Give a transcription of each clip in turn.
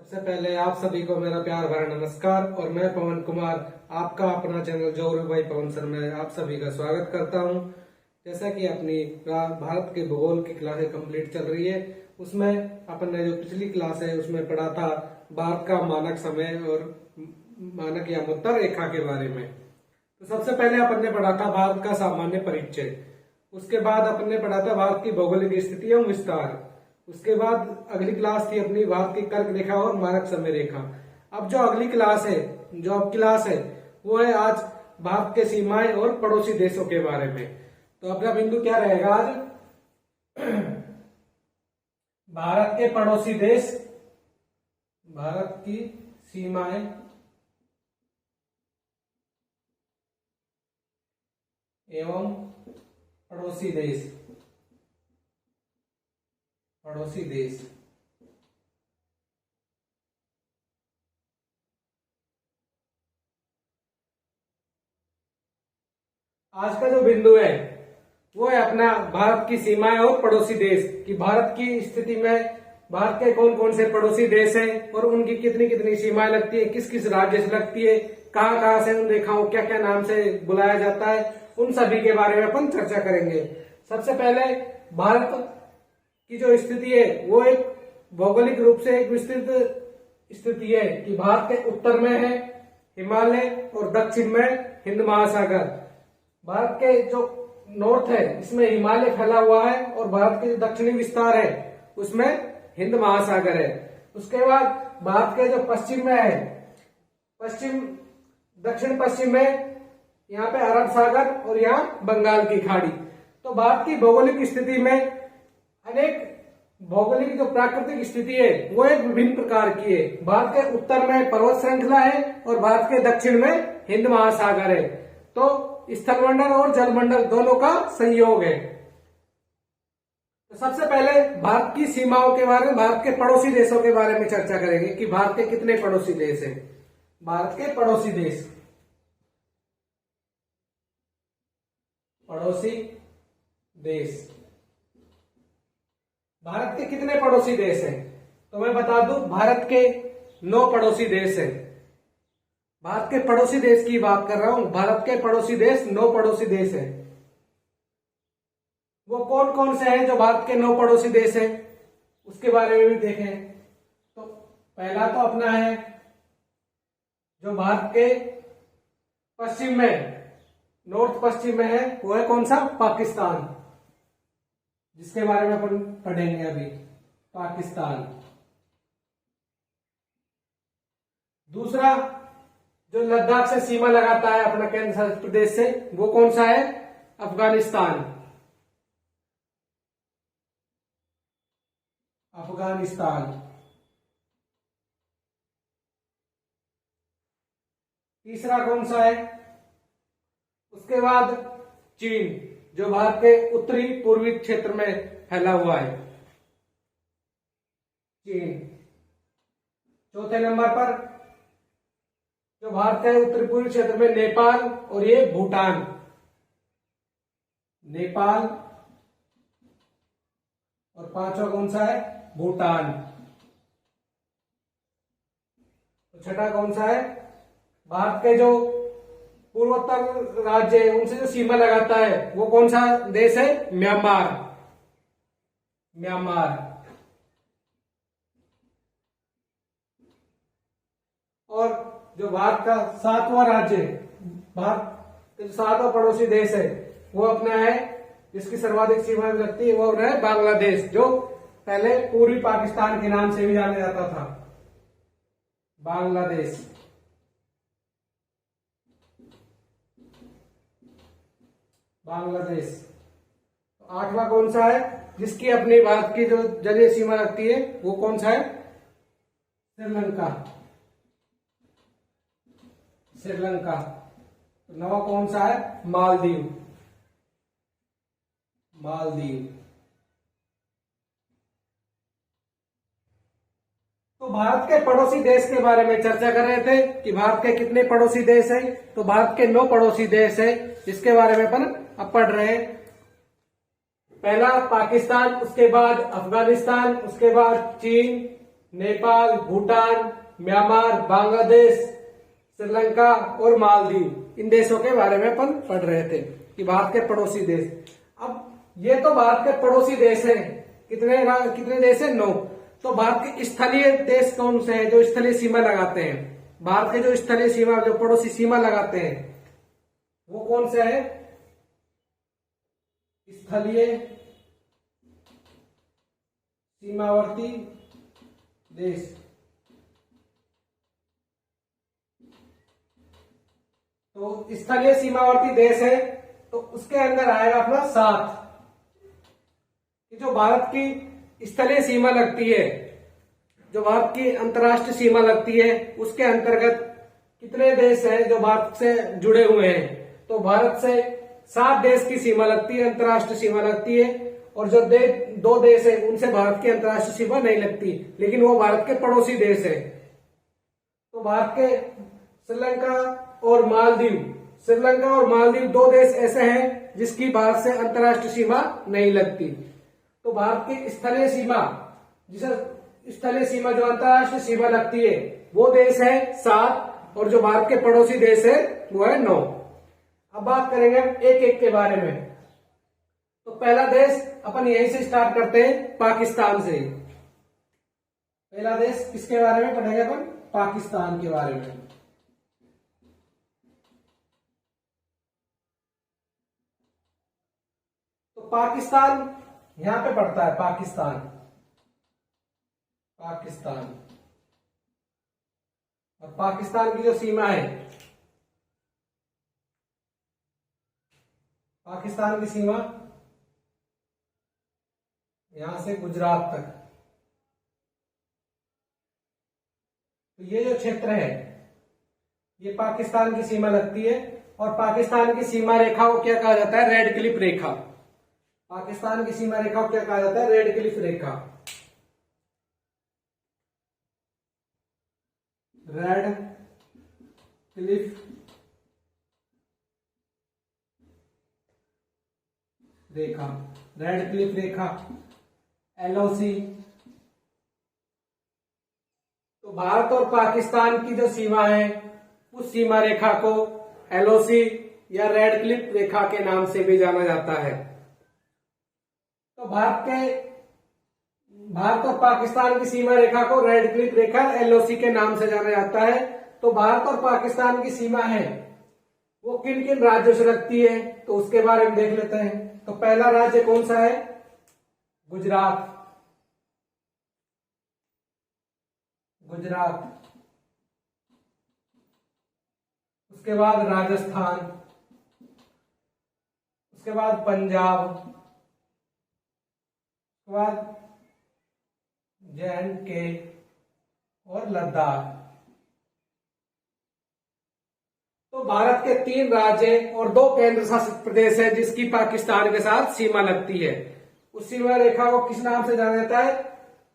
सबसे पहले आप सभी को मेरा प्यार भरा नमस्कार और मैं पवन कुमार आपका अपना चैनल जोरू भाई पवन सर में आप सभी का स्वागत करता हूं। जैसा कि अपनी भारत के भूगोल की क्लासें कंप्लीट चल रही है, उसमें अपन ने जो पिछली क्लास है उसमें पढ़ा था भारत का मानक समय और मानक या मुद्रा रेखा के बारे में। तो सबसे पहले अपन ने पढ़ा था भारत का सामान्य परिचय, उसके बाद अपन ने पढ़ा था भारत की भौगोलिक स्थिति एवं विस्तार, उसके बाद अगली क्लास थी अपनी भारत की कर्क रेखा और मानक समय रेखा। अब जो अगली क्लास है, जो अब क्लास है वो है आज भारत के सीमाएं और पड़ोसी देशों के बारे में। तो अपना बिंदु क्या रहेगा आज? भारत के पड़ोसी देश, भारत की सीमाएं एवं पड़ोसी देश, पड़ोसी देश। आज का जो बिंदु है वो है अपना भारत की सीमाएं और पड़ोसी देश की भारत की स्थिति में भारत के कौन कौन से पड़ोसी देश हैं और उनकी कितनी कितनी सीमाएं लगती है, किस किस राज्य से लगती है, कहां कहां से उन रेखाओं क्या क्या नाम से बुलाया जाता है, उन सभी के बारे में अपन चर्चा करेंगे। सबसे पहले भारत की जो स्थिति है वो एक भौगोलिक रूप से एक विस्तृत स्थिति है कि भारत के उत्तर में है हिमालय और दक्षिण में हिंद महासागर। भारत के जो नॉर्थ है इसमें हिमालय फैला हुआ है और भारत के जो दक्षिणी विस्तार है उसमें हिंद महासागर है। उसके बाद भारत के जो पश्चिम में है, पश्चिम दक्षिण पश्चिम में यहाँ पे अरब सागर और यहाँ बंगाल की खाड़ी। तो भारत की भौगोलिक स्थिति में अनेक भौगोलिक जो प्राकृतिक स्थिति है वो एक विभिन्न प्रकार की है। भारत के उत्तर में पर्वत श्रृंखला है और भारत के दक्षिण में हिंद महासागर है। तो स्थलमंडल और जलमंडल दोनों का संयोग है। तो सबसे पहले भारत की सीमाओं के बारे में, भारत के पड़ोसी देशों के बारे में चर्चा करेंगे कि भारत के कितने पड़ोसी देश हैं। भारत के पड़ोसी देश, पड़ोसी देश, भारत के कितने पड़ोसी देश हैं? तो मैं बता दूं, भारत के 9 पड़ोसी देश हैं। भारत के पड़ोसी देश की बात कर रहा हूं, भारत के पड़ोसी देश 9 पड़ोसी देश हैं। वो कौन कौन से हैं जो भारत के 9 पड़ोसी देश हैं उसके बारे में भी देखें। तो पहला तो अपना है जो भारत के पश्चिम में, नॉर्थ पश्चिम में है, वो है कौन सा? पाकिस्तान, जिसके बारे में अपन पढ़ेंगे अभी, पाकिस्तान। दूसरा जो लद्दाख से सीमा लगाता है अपना केंद्र शासित प्रदेश से, वो कौन सा है? अफगानिस्तान, अफगानिस्तान। तीसरा कौन सा है? उसके बाद चीन, जो भारत के उत्तरी पूर्वी क्षेत्र में फैला हुआ है, चीन। चौथे नंबर पर जो भारत के उत्तरी पूर्वी क्षेत्र में नेपाल और ये भूटान, नेपाल। और पांचवा कौन सा है? भूटान। तो छठा कौन सा है? भारत के जो पूर्वोत्तर राज्य है उनसे जो सीमा लगाता है वो कौन सा देश है? Myanmar, Myanmar. और जो भारत का 7वां राज्य है, भारत के 7वां पड़ोसी देश है वो अपना है, जिसकी सर्वाधिक सीमा लगती है, वो अपना है बांग्लादेश, जो पहले पूर्वी पाकिस्तान के नाम से भी जाना जाता था, बांग्लादेश। बांग्लादेश। तो 8वां कौन सा है जिसकी अपनी भारत की जो जलीय सीमा लगती है वो कौन सा है? श्रीलंका, श्रीलंका। तो 9वां कौन सा है? मालदीव, मालदीव। तो भारत के पड़ोसी देश के बारे में चर्चा कर रहे थे कि भारत के कितने पड़ोसी देश हैं। तो भारत के 9 पड़ोसी देश हैं, जिसके बारे में अपन अब पढ़ रहे हैं। पहला पाकिस्तान, उसके बाद अफगानिस्तान, उसके बाद चीन, नेपाल, भूटान, म्यांमार, बांग्लादेश, श्रीलंका और मालदीव, इन देशों के बारे में अपन पढ़ रहे थे कि भारत के पड़ोसी देश। अब ये तो भारत के पड़ोसी देश हैं। कितने देश हैं? 9। तो भारत के स्थलीय देश कौन से हैं जो स्थलीय सीमा लगाते हैं? भारत के जो स्थलीय सीमा, जो पड़ोसी सीमा लगाते हैं, वो कौन से हैं? स्थलीय सीमावर्ती देश। तो स्थलीय सीमावर्ती देश है तो उसके अंदर आएगा अपना 7। जो भारत की स्थलीय सीमा लगती है, जो भारत की अंतर्राष्ट्रीय सीमा लगती है, उसके अंतर्गत कितने देश हैं जो भारत से जुड़े हुए हैं? तो भारत से 7 देश की सीमा लगती है, अंतर्राष्ट्रीय सीमा लगती है। और जो 2 देश है उनसे भारत की अंतर्राष्ट्रीय सीमा नहीं लगती, लेकिन वो भारत के पड़ोसी देश है। तो भारत के श्रीलंका और मालदीव 2 देश ऐसे हैं जिसकी भारत से अंतर्राष्ट्रीय सीमा नहीं लगती। तो भारत की स्थलीय सीमा, जो अंतर्राष्ट्रीय सीमा लगती है, वो देश है 7, और जो भारत के पड़ोसी देश है वो है 9। अब बात करेंगे एक एक के बारे में। तो पहला देश अपन यहीं से स्टार्ट करते हैं, पाकिस्तान से। पहला देश किसके बारे में पढ़ेंगे अपन? पाकिस्तान के बारे में। तो पाकिस्तान यहां पे पड़ता है, पाकिस्तान। और पाकिस्तान की जो सीमा है, पाकिस्तान की सीमा यहां से गुजरात तक। तो ये जो क्षेत्र है, ये पाकिस्तान की सीमा लगती है। और पाकिस्तान की सीमा रेखा को क्या कहा जाता है? रेड क्लिफ रेखा। पाकिस्तान की सीमा रेखा को क्या कहा जाता है? रेड क्लिफ रेखा। रेड क्लिफ रेखा, रेड क्लिफ रेखा, LOC। तो भारत और पाकिस्तान की जो सीमा है, उस सीमा रेखा को LOC या रेड क्लिफ रेखा के नाम से भी जाना जाता है। तो भारत और पाकिस्तान की सीमा रेखा को रेड क्लिफ रेखा, LOC के नाम से जाना जाता है। तो भारत और पाकिस्तान की सीमा है वो किन किन राज्यों से लगती है, तो उसके बारे में देख लेते हैं। तो पहला राज्य कौन सा है? गुजरात। उसके बाद राजस्थान, उसके बाद पंजाब, उसके बाद JNK और लद्दाख। तो भारत के 3 राज्य और 2 केंद्र शासित प्रदेश है जिसकी पाकिस्तान के साथ सीमा लगती है। उस सीमा रेखा को किस नाम से जाना जाता है?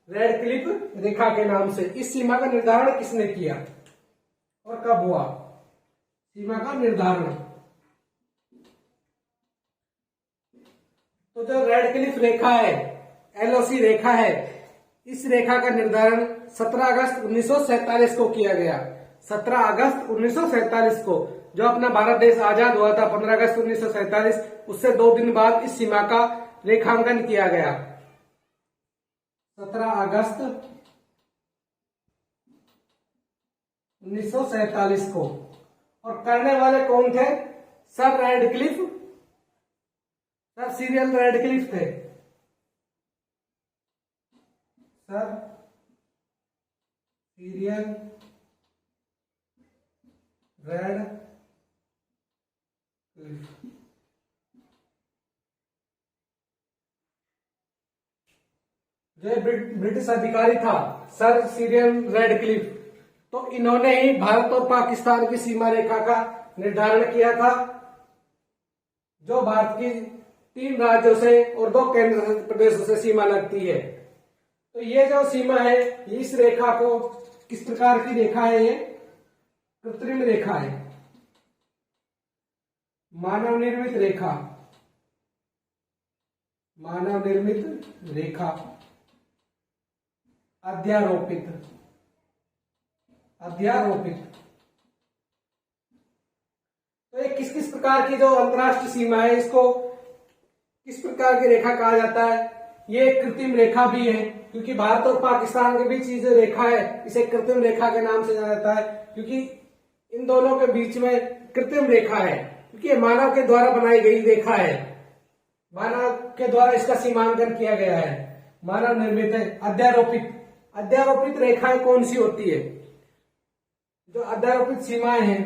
रेड क्लिफ रेखा के नाम से। इस सीमा का निर्धारण किसने किया और कब हुआ? सीमा का निर्धारण। तो जो रेड क्लिफ रेखा है, LOC रेखा है, इस रेखा का निर्धारण 17 अगस्त 1947 को किया गया। 17 अगस्त 1947 को, जो अपना भारत देश आजाद हुआ था 15 अगस्त 1947, उससे 2 दिन बाद इस सीमा का रेखांकन किया गया। 17 अगस्त 1947 को। और करने वाले कौन थे? Sir Radcliffe, sir Cyril Radcliffe थे। सर सीरियल रेडक्लिफ, जो ब्रिटिश अधिकारी था सर सीरियल रेडक्लिफ, तो इन्होंने ही भारत और पाकिस्तान की सीमा रेखा का निर्धारण किया था, जो भारत की 3 राज्यों से और 2 केंद्र शासित प्रदेशों से सीमा लगती है। तो ये जो सीमा है, इस रेखा को किस प्रकार की रेखा है? ये कृत्रिम रेखा है, मानव निर्मित रेखा, मानव निर्मित रेखा। अध्यारोपित, अध्यारोपित। तो ये किस किस प्रकार की जो अंतरराष्ट्रीय सीमा है, इसको किस प्रकार की रेखा कहा जाता है? ये एक कृत्रिम रेखा भी है, क्योंकि भारत और पाकिस्तान के बीच ये जो रेखा है, इसे कृत्रिम रेखा के नाम से जाना जाता है, क्योंकि इन दोनों के बीच में कृत्रिम रेखा है, क्योंकि ये मानव के द्वारा बनाई गई रेखा है, मानव के द्वारा इसका सीमांकन किया गया है, मानव निर्मित है। अध्यारोपित, अध्यारोपित रेखाएं कौन सी होती है? जो अध्यारोपित सीमाएं हैं,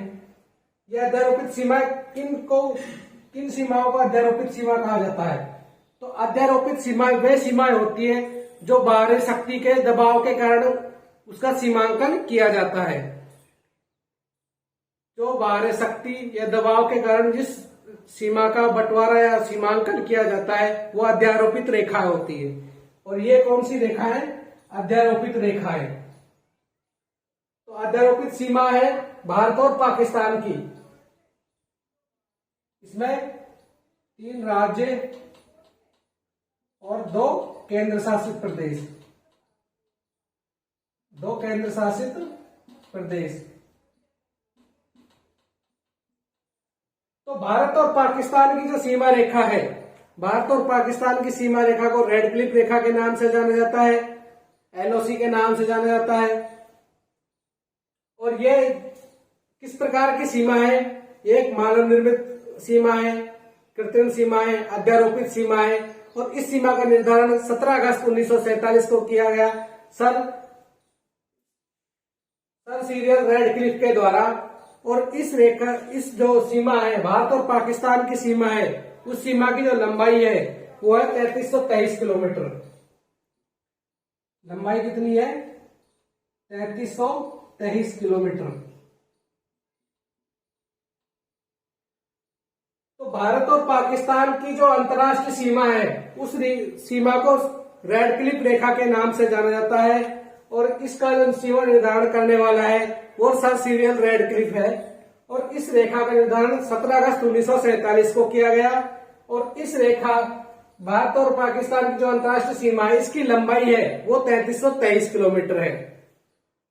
यह अध्यारोपित सीमाएं किन सीमाओं को अध्यारोपित सीमा कहा जाता है? तो अध्यारोपित सीमाएं वे सीमाएं होती है जो बाहरी शक्ति के दबाव के कारण उसका सीमांकन किया जाता है। जो बाहरी शक्ति या दबाव के कारण जिस सीमा का बंटवारा या सीमांकन किया जाता है, वो अध्यारोपित रेखा होती है। और ये कौन सी रेखा है? अध्यारोपित रेखा है। तो अध्यारोपित सीमा है भारत और पाकिस्तान की। इसमें 3 राज्य और 2 केंद्र शासित प्रदेश, 2 केंद्र शासित प्रदेश। तो भारत और पाकिस्तान की जो सीमा रेखा है, भारत और पाकिस्तान की सीमा रेखा को रेड क्लिफ रेखा के नाम से जाना जाता है, एलओसी के नाम से जाना जाता है। और ये किस प्रकार की सीमा है? एक मानव निर्मित सीमा है, कृत्रिम सीमा है, अध्यारोपित सीमा है। और इस सीमा का निर्धारण 17 अगस्त 1947 को किया गया सर सीरियल रेडक्लिफ के द्वारा। और इस रेखा, इस जो सीमा है, भारत और पाकिस्तान की सीमा है, उस सीमा की जो लंबाई है वो है 3323 किलोमीटर। लंबाई कितनी है? 3323 किलोमीटर। तो भारत और पाकिस्तान की जो अंतर्राष्ट्रीय सीमा है, उस सीमा को रेड क्लिफ रेखा के नाम से जाना जाता है। और इसका जो सीमा निर्धारण करने वाला है वो सर सीरियल रेड क्लिफ है। और इस रेखा का निर्धारण 17 अगस्त 1947 को किया गया। और इस रेखा, भारत और पाकिस्तान की जो अंतर्राष्ट्रीय सीमा है, इसकी लंबाई है वो 3323 किलोमीटर है।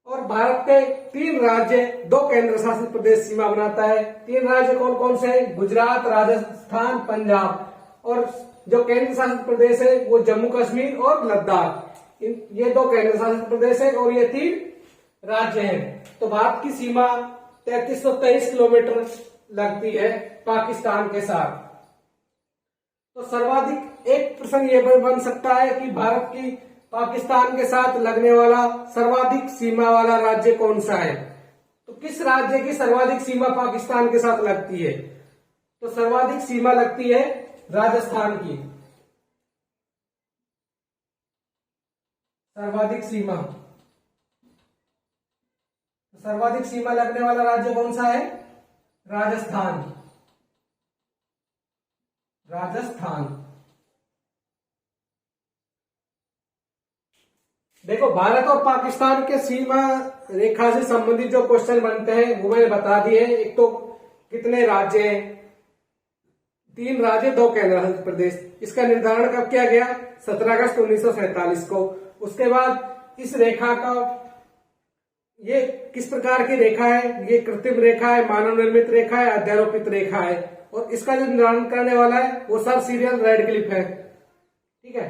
और भारत के 3 राज्य, 2 केंद्र शासित प्रदेश सीमा बनाता है। 3 राज्य कौन कौन से हैं? गुजरात, राजस्थान, पंजाब। और जो केंद्र शासित प्रदेश है वो जम्मू कश्मीर और लद्दाख। ये 2 केंद्र शासित प्रदेश है और ये 3 राज्य हैं। तो भारत की सीमा 3323 किलोमीटर लगती है पाकिस्तान के साथ। तो सर्वाधिक एक प्रश्न ये बन सकता है कि भारत की पाकिस्तान के साथ लगने वाला सर्वाधिक सीमा वाला राज्य कौन सा है? तो किस राज्य की सर्वाधिक सीमा पाकिस्तान के साथ लगती है? तो सर्वाधिक सीमा लगती है राजस्थान की। सर्वाधिक सीमा, सर्वाधिक सीमा लगने वाला राज्य कौन सा है? राजस्थान। राजस्थान। देखो, भारत और पाकिस्तान के सीमा रेखा से संबंधित जो क्वेश्चन बनते हैं वो मैंने बता दिए। एक तो कितने राज्य हैं? 3 राज्य, 2 केंद्र शासित प्रदेश। इसका निर्धारण कब किया गया? 17 अगस्त 1947 को। उसके बाद इस रेखा का, ये किस प्रकार की रेखा है? ये कृत्रिम रेखा है, मानव निर्मित रेखा है, अध्यारोपित रेखा है। और इसका जो निर्धारण करने वाला है वो सब सीरियल रेड क्लिफ है। ठीक है।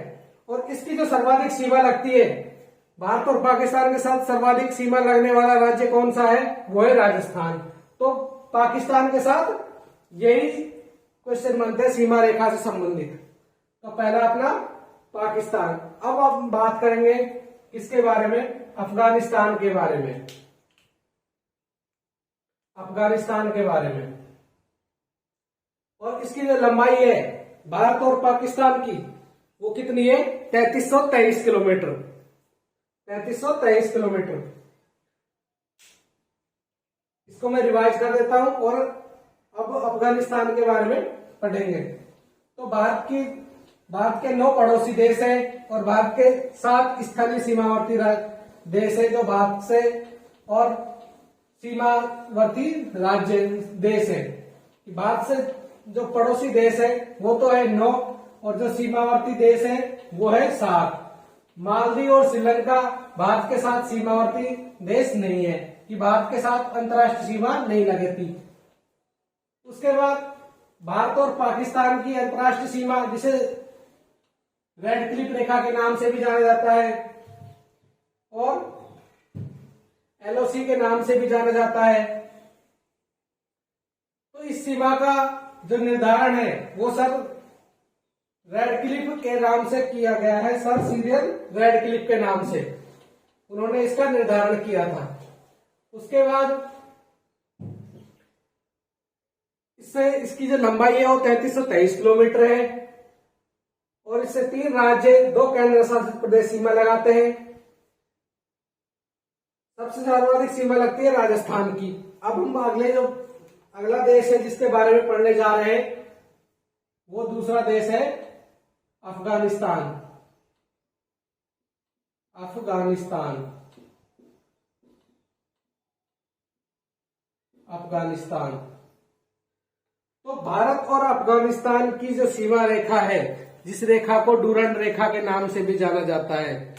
और इसकी जो सर्वाधिक सीमा लगती है, भारत और पाकिस्तान के साथ सर्वाधिक सीमा लगने वाला राज्य कौन सा है? वो है राजस्थान। तो पाकिस्तान के साथ यही क्वेश्चन बनते हैं सीमा रेखा से संबंधित। तो पहला अपना पाकिस्तान। अब हम बात करेंगे किसके बारे में? अफगानिस्तान के बारे में। अफगानिस्तान के बारे में। और इसकी जो लंबाई है भारत और पाकिस्तान की, वो कितनी है? 3323 किलोमीटर। 3323 किलोमीटर। इसको मैं रिवाइज कर देता हूं और अब अफगानिस्तान के बारे में पढ़ेंगे। तो भारत के 9 पड़ोसी देश हैं और भारत के 7 स्थलीय सीमावर्ती देश है जो भारत से और सीमावर्ती राज्य देश है। भारत से जो पड़ोसी देश है वो तो है 9 और जो सीमावर्ती देश है वो है 7। मालदीव और श्रीलंका भारत के साथ सीमावर्ती देश नहीं है, कि भारत के साथ अंतर्राष्ट्रीय सीमा नहीं लगती। उसके बाद भारत और पाकिस्तान की अंतर्राष्ट्रीय सीमा, जिसे रेड क्लिफ रेखा के नाम से भी जाना जाता है और एलओसी के नाम से भी जाना जाता है। तो इस सीमा का जो निर्धारण है वो सर रेड क्लिफ के नाम से किया गया है, सर सीरियल रेड क्लिफ के नाम से उन्होंने इसका निर्धारण किया था। उसके बाद इससे इसकी जो लंबाई है वो 3323 किलोमीटर है और इससे 3 राज्य 2 केंद्र शासित प्रदेश सीमा लगाते हैं। सबसे सर्वाधिक सीमा लगती है राजस्थान की। अब हम अगला देश है जिसके बारे में पढ़ने जा रहे हैं, वो दूसरा देश है अफगानिस्तान। अफगानिस्तान तो भारत और अफगानिस्तान की जो सीमा रेखा है, जिस रेखा को डूरंड रेखा के नाम से भी जाना जाता है,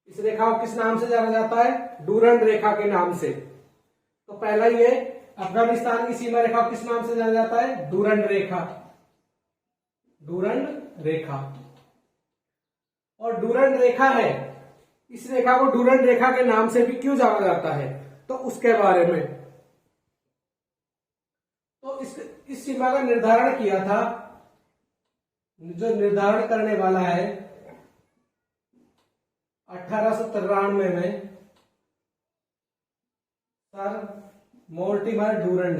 इस रेखा को किस नाम से जाना जाता है? डूरंड रेखा के नाम से। तो पहला ये अफगानिस्तान की सीमा रेखा किस नाम से जाना जाता है? डूरंड रेखा। डूरंड रेखा और डूरंड रेखा है, इस रेखा को डूरंड रेखा के नाम से भी क्यों जाना जाता है, तो उसके बारे में। तो इस सीमा का निर्धारण किया था, जो निर्धारण करने वाला है 1893 में सर मोर्टिमर डूरंड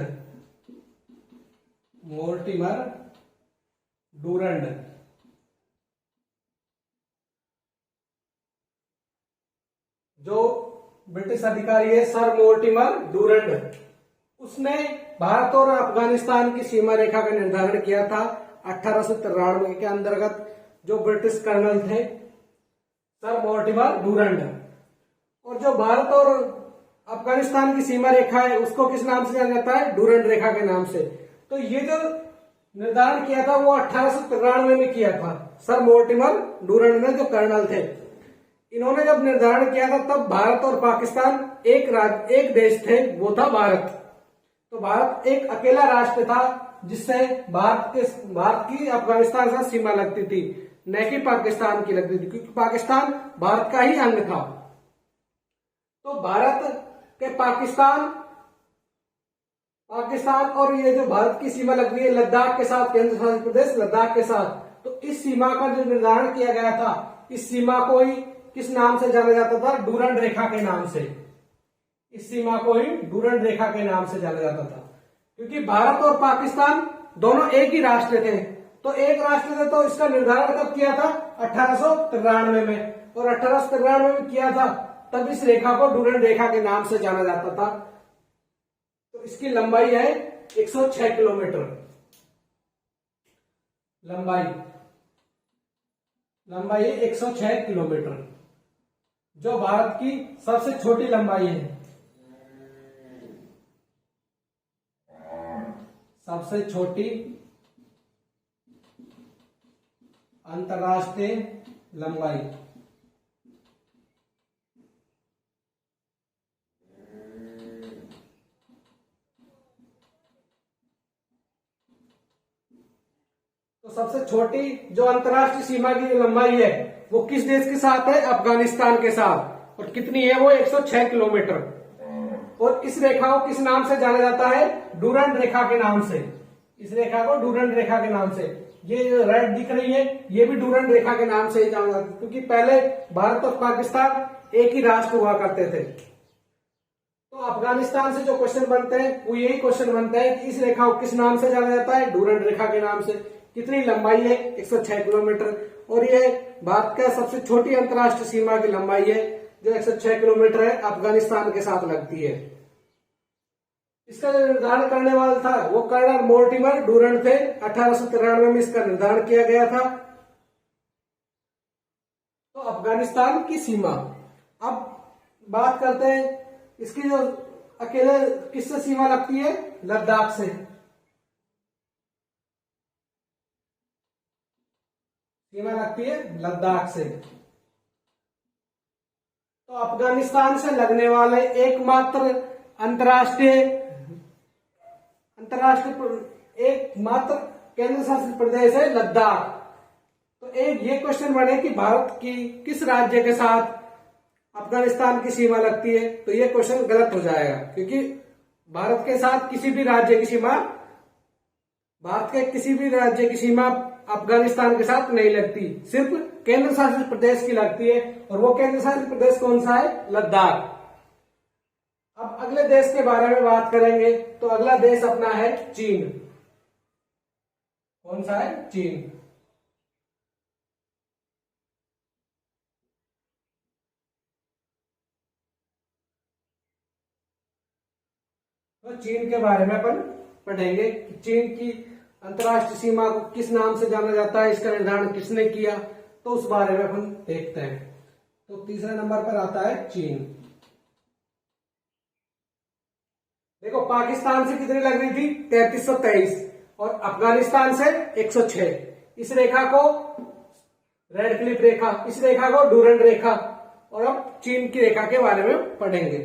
जो ब्रिटिश अधिकारी है सर मोर्टिमर डूरंड, उसने भारत और अफगानिस्तान की सीमा रेखा का निर्धारण किया था 1893 के अंतर्गत। जो ब्रिटिश कर्नल थे सर मोर्टिमर डूरंड, और जो भारत और अफगानिस्तान की सीमा रेखा है उसको किस नाम से जाना जाता है? डूरंड रेखा के नाम से। तो ये जो निर्धारण किया था वो 1893 में किया था सर मोर्टिमर डूरंड ने, जो कर्नल थे। इन्होंने जब निर्धारण किया था तब भारत और पाकिस्तान एक देश थे, वो था भारत। तो भारत एक अकेला राष्ट्र था जिससे भारत की अफगानिस्तान से सीमा लगती थी, न कि पाकिस्तान की लगती थी, क्योंकि पाकिस्तान भारत का ही अंग था। तो भारत के पाकिस्तान और ये जो भारत की सीमा लग रही है लद्दाख के साथ, केंद्र शासित प्रदेश लद्दाख के साथ, तो इस सीमा का जो निर्धारण किया गया था, इस सीमा को ही किस नाम से जाना जाता था? डूरंड रेखा के नाम से। इस सीमा को ही डूरंड रेखा के नाम से जाना जाता था, क्योंकि भारत और पाकिस्तान दोनों एक ही राष्ट्र थे। तो एक राष्ट्र थे, तो इसका निर्धारण कब किया था? 1893 में, और 1893 में किया था, तब इस रेखा को डूरंड रेखा के नाम से जाना जाता था। तो इसकी लंबाई है 106 किलोमीटर। लंबाई है 106 किलोमीटर, जो भारत की सबसे छोटी लंबाई है। सबसे छोटी अंतर्राष्ट्रीय लंबाई। तो सबसे छोटी जो अंतर्राष्ट्रीय सीमा की लंबाई है वो किस देश के साथ है? अफगानिस्तान के साथ। और कितनी है वो? 106 किलोमीटर। और इस रेखा को किस नाम से जाना जाता है? डूरंड रेखा के नाम से। इस रेखा को डूरंड रेखा के नाम से, ये जो रेड दिख रही है ये भी डूरंड रेखा के नाम से ही जाना जाता है, क्योंकि पहले भारत और पाकिस्तान एक ही राष्ट्र हुआ करते थे। तो अफगानिस्तान से जो क्वेश्चन बनते हैं वो यही क्वेश्चन बनते हैं कि इस रेखा को किस नाम से जाना जाता है? डूरंड रेखा के नाम से। कितनी लंबाई है? 106 किलोमीटर। और ये भारत का सबसे छोटी अंतर्राष्ट्रीय सीमा की लंबाई है, जो 106 किलोमीटर है, अफगानिस्तान के साथ लगती है। इसका जो निर्धारण करने वाला था वो कर्नल मोर्टिमर डूरंड थे। 1893 में इसका निर्धारण किया गया था। तो अफगानिस्तान की सीमा, अब बात करते हैं इसकी जो अकेले किससे सीमा लगती है? लद्दाख से। सीमा लगती है लद्दाख से। तो अफगानिस्तान से लगने वाले एकमात्र अंतर्राष्ट्रीय एकमात्र केंद्र शासित प्रदेश है लद्दाख। तो एक ये क्वेश्चन बने कि भारत की किस राज्य के साथ अफगानिस्तान की सीमा लगती है, तो ये क्वेश्चन गलत हो जाएगा, क्योंकि भारत के साथ किसी भी राज्य की सीमा अफगानिस्तान के साथ नहीं लगती, सिर्फ केंद्र शासित प्रदेश की लगती है। और वो केंद्र शासित प्रदेश कौन सा है? लद्दाख। अब अगले देश के बारे में बात करेंगे, तो अगला देश अपना है चीन। कौन सा है? चीन। तो चीन के बारे में अपन पढ़ेंगे कि चीन की अंतरराष्ट्रीय सीमा को किस नाम से जाना जाता है, इसका निर्धारण किसने किया, तो उस बारे में अपन देखते हैं। तो तीसरे नंबर पर आता है चीन। देखो, पाकिस्तान से कितनी लग रही थी? 3323 और अफगानिस्तान से 106। इस रेखा को रेड क्लिफ रेखा, इस रेखा को डूरंड रेखा। और अब चीन की रेखा के बारे में पढ़ेंगे।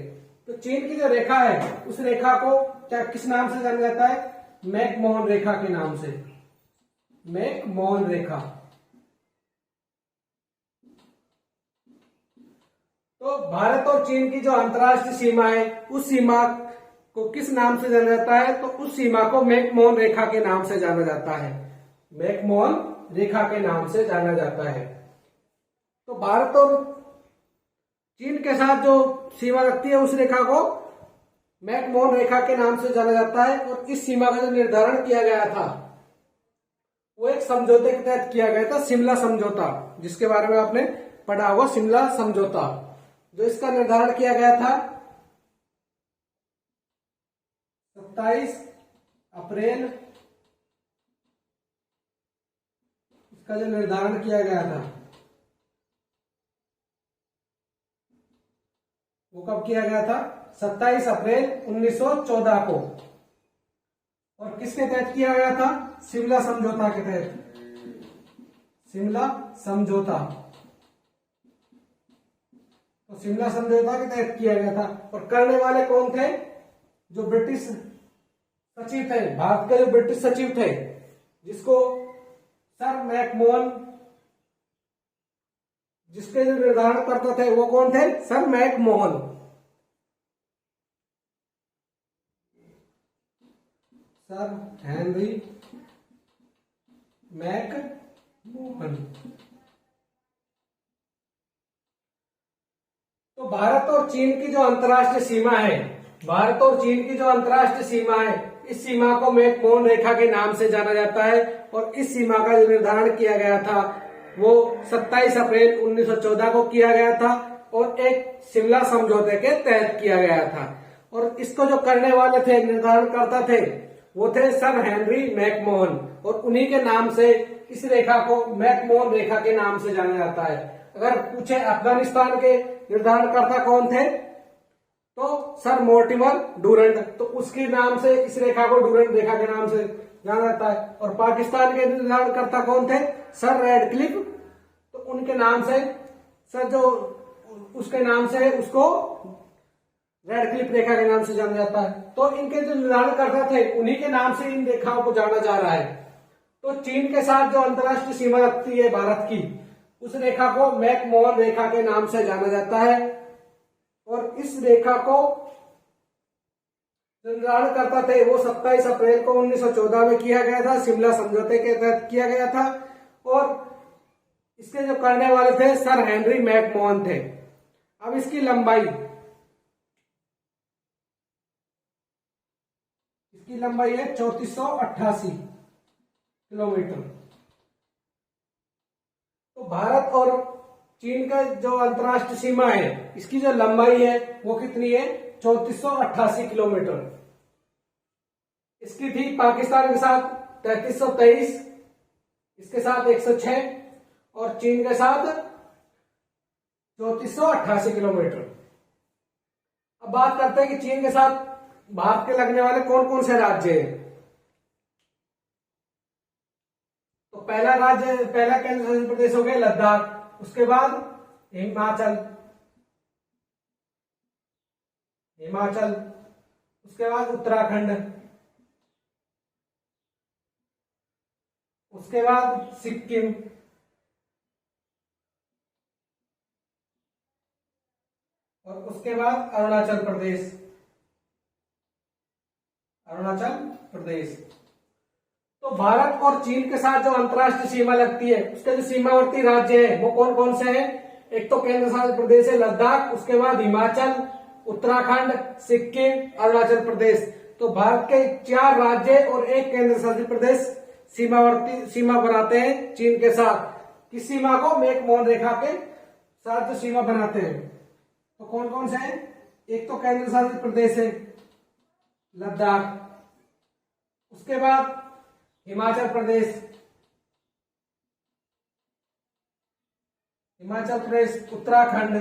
तो चीन की जो रेखा है, उस रेखा को क्या किस नाम से जाना जाता है? मैकमोहन रेखा के नाम से। मैकमोहन रेखा। तो भारत और चीन की जो अंतरराष्ट्रीय सीमा है, उस सीमा को किस नाम से जाना जाता है? तो उस सीमा को मैकमोहन रेखा के नाम से जाना जाता है। मैकमोहन रेखा के नाम से जाना जाता है। तो भारत और चीन के साथ जो सीमा लगती है, उस रेखा को मैकमोहन रेखा के नाम से जाना जाता है। और इस सीमा का जो निर्धारण किया गया था, वो एक समझौते के तहत किया गया था, शिमला समझौता, जिसके बारे में आपने पढ़ा होगा, शिमला समझौता। जो इसका निर्धारण किया गया था 27 अप्रैल, इसका जो निर्धारण किया गया था वो कब किया गया था? 27 अप्रैल 1914 को। और किसके तहत किया गया था? शिमला समझौता के तहत। शिमला समझौता। तो शिमला समझौता के तहत किया गया था। और करने वाले कौन थे? जो ब्रिटिश सचिव थे, भारत के जो ब्रिटिश सचिव थे, जिसको सर मैकमोहन, जिसके जो निर्धारण करते थे, वो कौन थे? Sir McMahon. Sir Henry McMahon. तो भारत और चीन की जो अंतरराष्ट्रीय सीमा है, भारत और चीन की जो अंतरराष्ट्रीय सीमा है, इस सीमा को मैकमोहन रेखा के नाम से जाना जाता है। और इस सीमा का जो निर्धारण किया गया था, वो 27 अप्रैल 1914 को किया गया था और एक शिमला समझौते के तहत किया गया था। और इसको जो करने वाले थे, निर्धारण करता थे, वो थे सर हेनरी मैकमोहन। और उन्हीं के नाम से इस रेखा को मैकमोहन रेखा के नाम से जाना जाता है। अगर पूछे अफगानिस्तान के निर्धारणकर्ता कौन थे, तो सर मोर्टिमर डूरंड, तो उसके नाम से इस रेखा को डूरंड रेखा के नाम से जाना जाता है। और पाकिस्तान के निर्धारणकर्ता कौन थे? सर रेडक्लिफ, तो उनके नाम से, सर जो उसके नाम से उसको रेडक्लिफ रेखा के नाम से जाना जाता है। तो इनके जो निर्धारणकर्ता थे, उन्हीं के नाम से इन रेखाओं को जाना जा रहा है। तो चीन के साथ जो अंतरराष्ट्रीय सीमा लगती है भारत की, उस रेखा को मैकमोहन रेखा के नाम से जाना जाता है। और इस रेखा को निर्धारण करता थे, वो 27 अप्रैल को 1914 में किया गया था, शिमला समझौते के तहत किया गया था। और इसके जो करने वाले थे, सर हेनरी मैकमोहन थे। अब इसकी लंबाई, इसकी लंबाई है 3488 किलोमीटर। तो भारत और चीन का जो अंतरराष्ट्रीय सीमा है, इसकी जो लंबाई है वो कितनी है? 3488 किलोमीटर। इसकी थी पाकिस्तान के साथ 3323, इसके साथ 106 और चीन के साथ 3488 किलोमीटर। अब बात करते हैं कि चीन के साथ भारत के लगने वाले कौन कौन से राज्य हैं। तो पहला राज्य, पहला केंद्र शासित प्रदेश हो गया लद्दाख, उसके बाद हिमाचल, हिमाचल, उसके बाद उत्तराखंड, उसके बाद सिक्किम, और उसके बाद अरुणाचल प्रदेश। अरुणाचल प्रदेश। तो भारत और चीन के साथ जो अंतर्राष्ट्रीय सीमा लगती है, उसके जो सीमावर्ती राज्य है वो कौन कौन से हैं? एक तो केंद्र शासित प्रदेश है लद्दाख, उसके बाद हिमाचल, उत्तराखंड, सिक्किम, अरुणाचल प्रदेश। तो भारत के 4 राज्य और एक केंद्र शासित प्रदेश सीमा बनाते हैं चीन के साथ। किस सीमा को? मैकमोहन रेखा के साथ जो सीमा बनाते हैं। तो कौन कौन से हैं? एक तो केंद्र शासित प्रदेश है लद्दाख, उसके बाद हिमाचल प्रदेश, उत्तराखंड,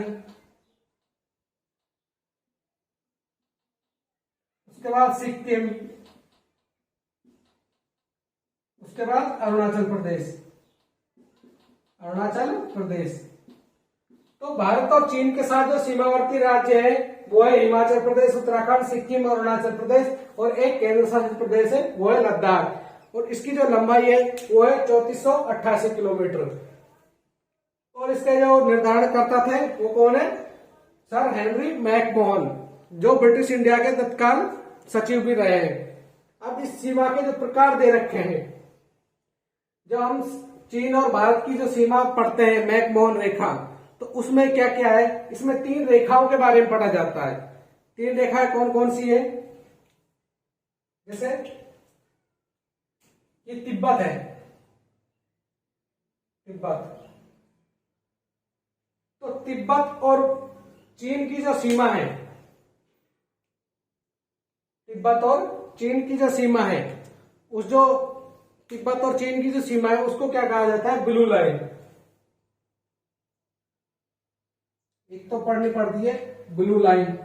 उसके बाद सिक्किम, उसके बाद अरुणाचल प्रदेश। तो भारत और चीन के साथ जो सीमावर्ती राज्य है वो है हिमाचल प्रदेश, उत्तराखंड, सिक्किम, अरुणाचल प्रदेश, और एक केंद्र शासित प्रदेश है वो है लद्दाख। और इसकी जो लंबाई है वो है 3488 किलोमीटर। और इसके जो निर्धारण करता थे वो कौन है? सर हेनरी मैकमोहन, जो ब्रिटिश इंडिया के तत्काल सचिव भी रहे हैं। अब इस सीमा के जो प्रकार दे रखे हैं, जब हम चीन और भारत की जो सीमा पढ़ते हैं मैकमोहन रेखा, तो उसमें क्या क्या है? इसमें 3 रेखाओं के बारे में पढ़ा जाता है। 3 रेखाएं कौन कौन सी है? जैसे ये तिब्बत है, तो तिब्बत और चीन की जो सीमा है, उस जो तिब्बत और चीन की जो सीमा है उसको क्या कहा जाता है? Blue line. एक तो पढ़नी पड़ती है ब्लू लाइन,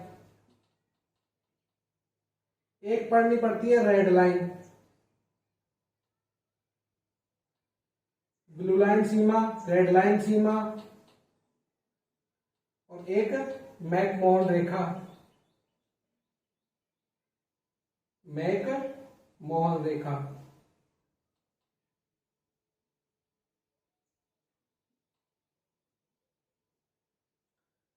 एक पढ़नी पड़ती है रेड लाइन। ब्लू लाइन सीमा, रेड लाइन सीमा, और एक मैकमोहन रेखा,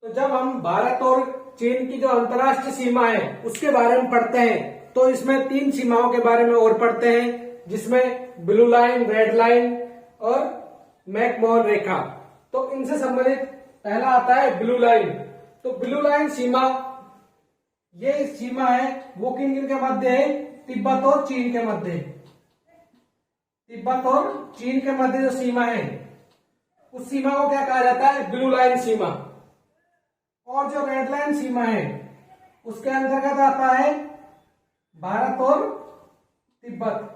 तो जब हम भारत और चीन की जो अंतर्राष्ट्रीय सीमा है उसके बारे में पढ़ते हैं, तो इसमें 3 सीमाओं के बारे में और पढ़ते हैं, जिसमें ब्लू लाइन, रेड लाइन और मैकमोहन रेखा। तो इनसे संबंधित पहला आता है ब्लू लाइन। तो ब्लू लाइन सीमा, ये सीमा है वो किन के मध्य है? तिब्बत और चीन के मध्य। जो सीमा है उस सीमा को क्या कहा जाता है? ब्लू लाइन सीमा। और जो रेड लाइन सीमा है उसके अंतर्गत आता है भारत और तिब्बत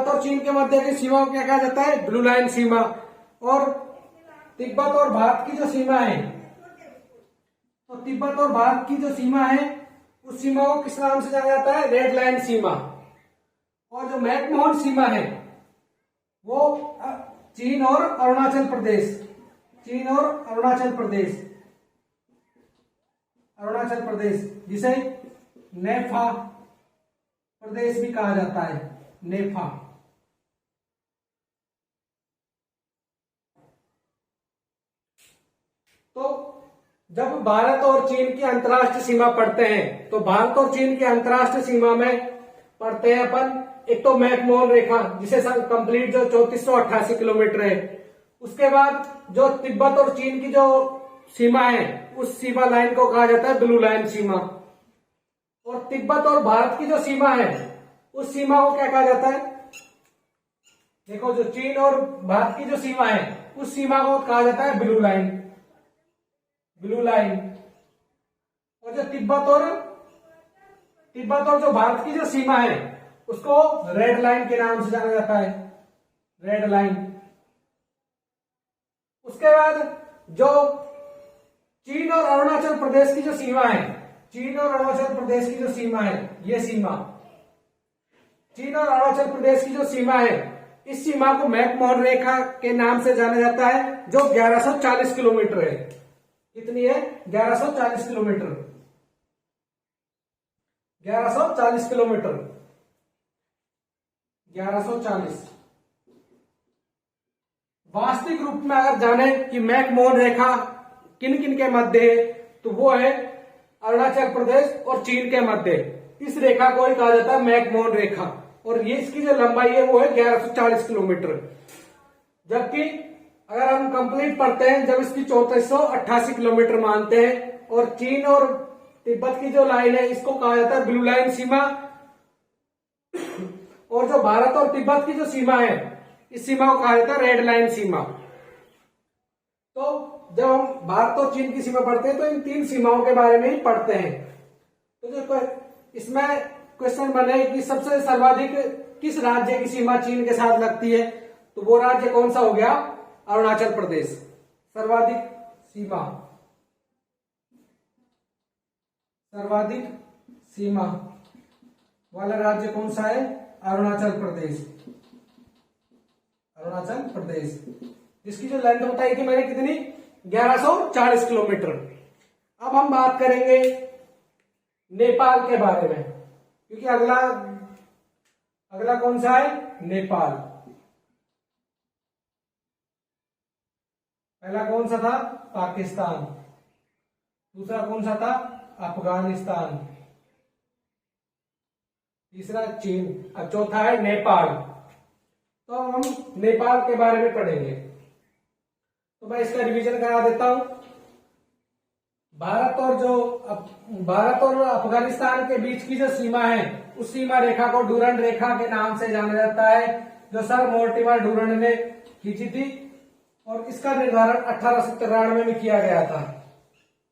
और चीन के मध्य की सीमा को क्या कहा जाता है? ब्लू लाइन सीमा। और तिब्बत और भारत की जो सीमा है, तो तिब्बत और भारत की जो सीमा है उस सीमा को किस नाम से जाना जाता है? रेड लाइन सीमा। और जो मैकमोहन सीमा है वो चीन और अरुणाचल प्रदेश, जिसे नेफा प्रदेश भी कहा जाता है, नेफा। तो जब भारत और चीन की अंतर्राष्ट्रीय सीमा पढ़ते हैं, तो भारत और चीन की अंतर्राष्ट्रीय सीमा में पढ़ते हैं अपन एक तो मैकमोहन रेखा, जिसे कंप्लीट जो 3488 किलोमीटर है। उसके बाद जो तिब्बत और चीन की जो सीमा है उस सीमा लाइन को कहा जाता है ब्लू लाइन सीमा। और तिब्बत और भारत की जो सीमा है उस सीमा को क्या कहा जाता है? देखो, जो चीन और भारत की जो सीमा है उस सीमा को कहा जाता है ब्लू लाइन। और जो तिब्बत और जो भारत की जो सीमा है उसको रेड लाइन के नाम से जाना जाता है, रेड लाइन। उसके बाद जो चीन और अरुणाचल प्रदेश की जो सीमा है, ये सीमा चीन और अरुणाचल प्रदेश की जो सीमा है, इस सीमा को मैकमोहन रेखा के नाम से जाना जाता है, जो 1140 किलोमीटर है। कितनी है? 1140 किलोमीटर। 1140 किलोमीटर, 1140। वास्तविक रूप में अगर जाने कि मैकमोहन रेखा किन किन के मध्य है, तो वो है अरुणाचल प्रदेश और चीन के मध्य। इस रेखा को ही कहा जाता है मैकमोहन रेखा, और ये इसकी जो लंबाई है वो है 1140 किलोमीटर। जबकि अगर हम कंप्लीट पढ़ते हैं, जब इसकी 3488 किलोमीटर मानते हैं, और चीन और तिब्बत की जो लाइन है इसको कहा जाता है ब्लू लाइन सीमा, और जो भारत और तिब्बत की जो सीमा है इस सीमा को कहा जाता है रेड लाइन सीमा। तो जब हम भारत और चीन की सीमा पढ़ते हैं तो इन तीन सीमाओं के बारे में ही पढ़ते हैं। तो जो इसमें क्वेश्चन बने कि सबसे सर्वाधिक किस राज्य की सीमा चीन के साथ लगती है, तो वो राज्य कौन सा हो गया, अरुणाचल प्रदेश। सर्वाधिक सीमा वाला राज्य कौन सा है, अरुणाचल प्रदेश। अरुणाचल प्रदेश, जिसकी जो लेंथ बताई थी मैंने कितनी, 1140 किलोमीटर। अब हम बात करेंगे नेपाल के बारे में, क्योंकि अगला कौन सा है, नेपाल। पहला कौन सा था, पाकिस्तान। दूसरा कौन सा था, अफगानिस्तान। तीसरा चीन, और चौथा है नेपाल। तो हम नेपाल के बारे में पढ़ेंगे। तो मैं इसका रिवीजन करा देता हूं। भारत और अफगानिस्तान के बीच की जो सीमा है उस सीमा रेखा को डूरंड रेखा के नाम से जाना जाता है, जो सर मोर्टिमर डूरंड ने खींची थी, और इसका निर्धारण 1893 में किया गया था।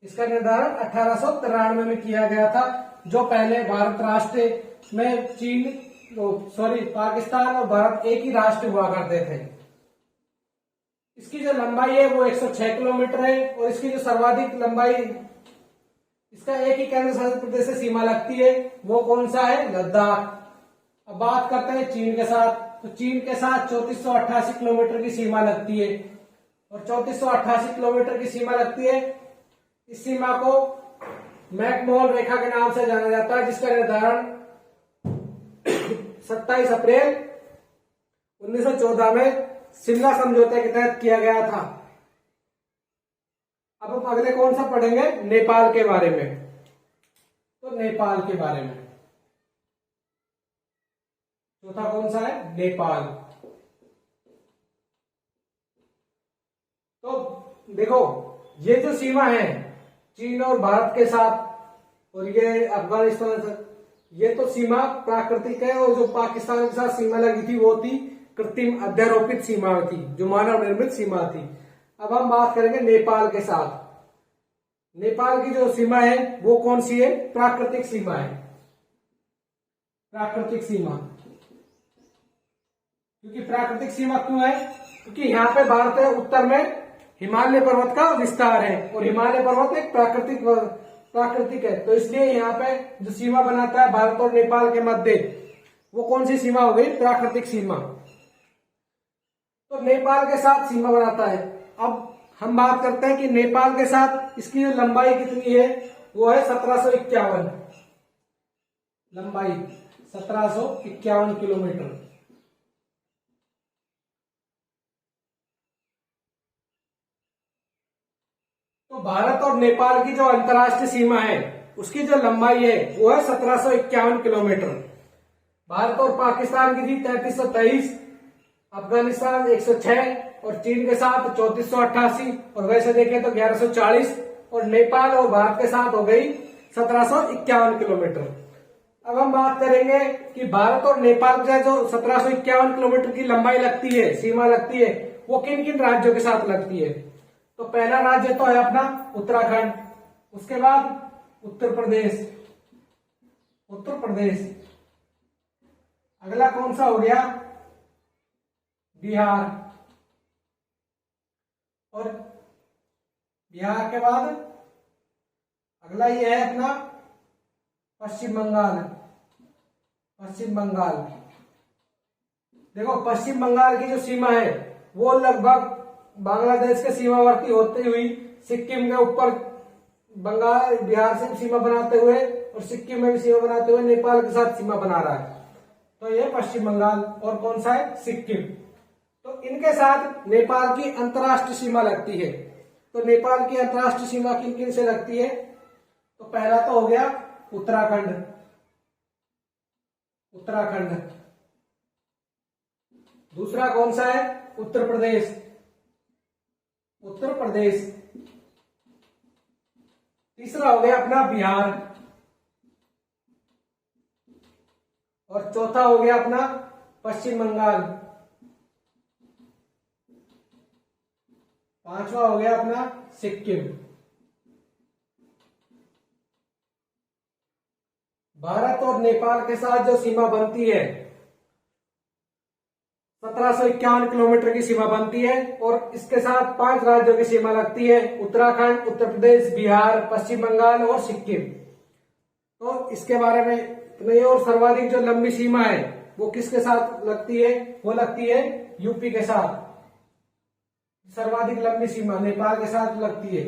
इसका निर्धारण 1893 में किया गया था, जो पहले भारत राष्ट्र में पाकिस्तान और भारत एक ही राष्ट्र हुआ करते थे। इसकी जो लंबाई है वो 106 किलोमीटर है, और इसकी जो सर्वाधिक लंबाई, इसका एक ही केंद्र शासित प्रदेश से सीमा लगती है, वो कौन सा है, लद्दाख। अब बात करते हैं चीन के साथ। तो चीन के साथ 3488 किलोमीटर की सीमा लगती है, और 3488 किलोमीटर की सीमा लगती है। इस सीमा को मैकमोहन रेखा के नाम से जाना जाता है, जिसका निर्धारण 27 अप्रैल 1914 में शिमला समझौते के तहत किया गया था। अब हम अगले कौन सा पढ़ेंगे, नेपाल के बारे में। तो नेपाल के बारे में चौथा कौन सा है, नेपाल। तो देखो, ये जो सीमा है चीन और भारत के साथ, और ये अफगानिस्तान से, ये तो सीमा प्राकृतिक है, और जो पाकिस्तान के साथ सीमा लगी थी वो थी कृत्रिम अध्यारोपित सीमा थी, जो मानव निर्मित सीमा थी। अब हम बात करेंगे नेपाल के साथ। नेपाल की जो सीमा है वो कौन सी है, प्राकृतिक सीमा है। प्राकृतिक सीमा, क्योंकि प्राकृतिक सीमा क्यों है, क्योंकि यहाँ पे भारत है, उत्तर में हिमालय पर्वत का विस्तार है, और हिमालय पर्वत एक प्राकृतिक है, तो इसलिए यहाँ पे जो सीमा बनाता है भारत और नेपाल के मध्य, वो कौन सी सीमा हो गई, प्राकृतिक सीमा। तो नेपाल के साथ सीमा बनाता है। अब हम बात करते हैं कि नेपाल के साथ इसकी जो लंबाई कितनी है, वो है 1751। लंबाई 1751 किलोमीटर। तो भारत और नेपाल की जो अंतर्राष्ट्रीय सीमा है उसकी जो लंबाई है वो है 1751 किलोमीटर। भारत और पाकिस्तान की थी 3323, अफगानिस्तान 106, और चीन के साथ 3488, और वैसे देखें तो 1140, और नेपाल और भारत के साथ हो गई 1751 किलोमीटर। अब हम बात करेंगे कि भारत और नेपाल का जो 1751 किलोमीटर की लंबाई लगती है, सीमा लगती है, वो किन किन राज्यों के साथ लगती है। तो पहला राज्य तो है अपना उत्तराखंड, उसके बाद उत्तर प्रदेश, अगला कौन सा हो गया, बिहार, और बिहार के बाद अगला ये है अपना पश्चिम बंगाल। देखो, पश्चिम बंगाल की जो सीमा है वो लगभग बांग्लादेश के सीमावर्ती होते हुई सिक्किम के बंगाल बिहार से सीमा बनाते हुए और सिक्किम में भी सीमा बनाते हुए नेपाल के साथ सीमा बना रहा है। तो ये पश्चिम बंगाल और कौन सा है, सिक्किम। तो इनके साथ नेपाल की अंतरराष्ट्रीय सीमा लगती है। तो नेपाल की अंतरराष्ट्रीय सीमा किन किन से लगती है? तो पहला तो हो गया उत्तराखंड, उत्तराखंड। दूसरा कौन सा है, उत्तर प्रदेश, उत्तर प्रदेश। तीसरा हो गया अपना बिहार, और चौथा हो गया अपना पश्चिम बंगाल। पांचवा हो गया अपना सिक्किम। भारत और नेपाल के साथ जो सीमा बनती है 1751 किलोमीटर की सीमा बनती है, और इसके साथ 5 राज्यों की सीमा लगती है, उत्तराखंड, उत्तर प्रदेश, बिहार, पश्चिम बंगाल और सिक्किम। तो इसके बारे में नहीं। और सर्वाधिक जो लंबी सीमा है वो किसके साथ लगती है? वो लगती है यूपी के साथ। सर्वाधिक लंबी सीमा नेपाल के साथ लगती है।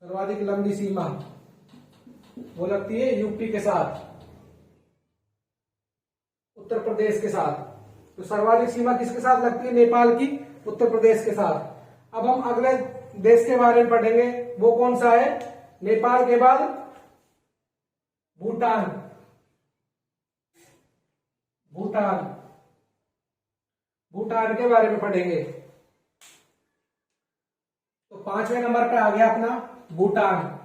सर्वाधिक लंबी सीमा वो लगती है यूपी के साथ, उत्तर प्रदेश के साथ। तो सर्वाधिक सीमा किसके साथ लगती है? नेपाल की, उत्तर प्रदेश के साथ। अब हम अगले देश के बारे में पढ़ेंगे, वो कौन सा है? नेपाल के बाद भूटान, भूटान, भूटान के बारे में पढ़ेंगे। तो 5वें नंबर पे आ गया अपना भूटान।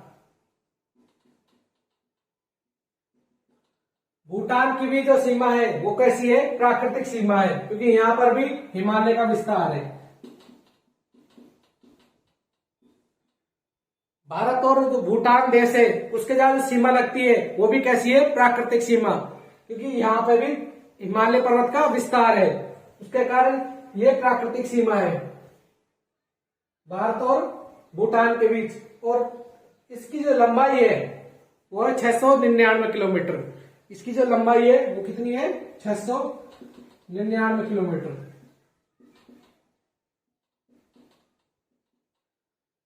भूटान की भी जो सीमा है वो कैसी है? प्राकृतिक सीमा है, क्योंकि यहां पर भी हिमालय का विस्तार है। भारत और जो भूटान देश है उसके जहां सीमा लगती है वो भी कैसी है? प्राकृतिक सीमा, क्योंकि यहाँ पे भी हिमालय पर्वत का विस्तार है, उसके कारण ये प्राकृतिक सीमा है भारत और भूटान के बीच। और इसकी जो लंबाई है वो है 699 किलोमीटर। इसकी जो लंबाई है वो कितनी है? 699 किलोमीटर।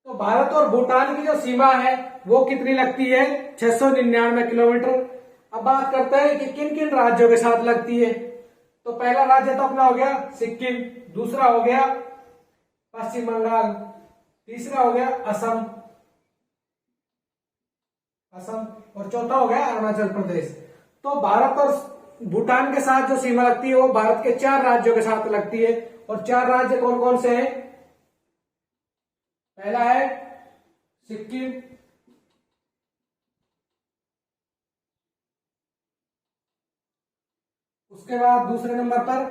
तो भारत और भूटान की जो सीमा है वो कितनी लगती है? 699 किलोमीटर। अब बात करते हैं कि किन किन राज्यों के साथ लगती है। तो पहला राज्य तो अपना हो गया सिक्किम, दूसरा हो गया पश्चिम बंगाल, तीसरा हो गया असम, और चौथा हो गया अरुणाचल प्रदेश। तो भारत और भूटान के साथ जो सीमा लगती है वो भारत के 4 राज्यों के साथ लगती है। और 4 राज्य कौन कौन से हैं? पहला है सिक्किम, उसके बाद दूसरे नंबर पर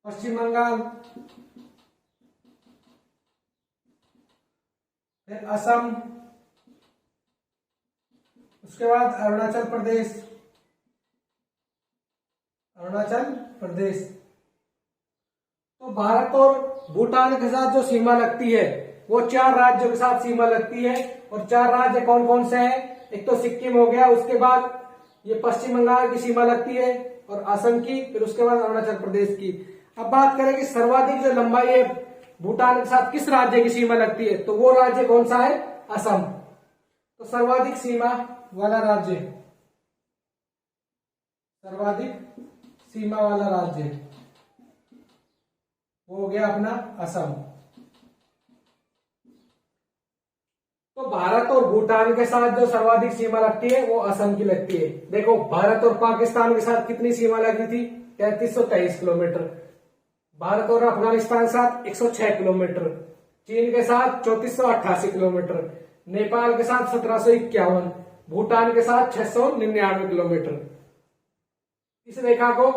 पश्चिम बंगाल, फिर असम, उसके बाद अरुणाचल प्रदेश, अरुणाचल प्रदेश। तो भारत और भूटान के साथ जो सीमा लगती है वो 4 राज्यों के साथ सीमा लगती है। और 4 राज्य कौन कौन से हैं? एक तो सिक्किम हो गया, उसके बाद ये पश्चिम बंगाल की सीमा लगती है, और असम की, फिर उसके बाद अरुणाचल प्रदेश की। अब बात करें कि सर्वाधिक जो लंबाई है भूटान के साथ किस राज्य की सीमा लगती है, तो वो राज्य कौन सा है? असम। तो सर्वाधिक सीमा वाला राज्य, सर्वाधिक सीमा वाला राज्य वो हो गया अपना असम। तो भारत और भूटान के साथ जो सर्वाधिक सीमा लगती है वो असम की लगती है। देखो, भारत और पाकिस्तान के साथ कितनी सीमा लगी थी? 3323 किलोमीटर। भारत और अफगानिस्तान के साथ 106 किलोमीटर, चीन के साथ 3488 किलोमीटर, नेपाल के साथ 1751, भूटान के साथ 699 किलोमीटर। इस रेखा को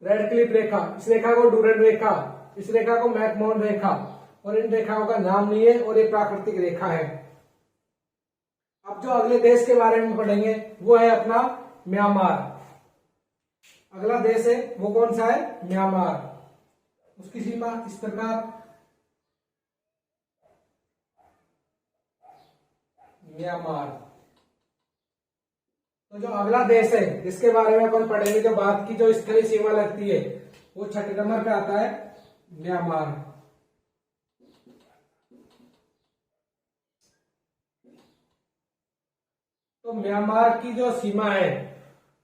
रेड क्लिफ रेखा, इस रेखा को डूरेंट रेखा, इस रेखा को मैकमोहन रेखा, और इन रेखाओं का नाम नहीं है और ये प्राकृतिक रेखा है। अब जो अगले देश के बारे में पढ़ेंगे वो है अपना म्यांमार। अगला देश है वो कौन सा है? म्यांमार। उसकी सीमा इस प्रकार, म्यांमार। तो जो अगला देश है जिसके बारे में अपन पढ़ेंगे, जो भारत की जो स्थलीय सीमा लगती है वो छठे नंबर पे आता है म्यांमार। तो म्यांमार की जो सीमा है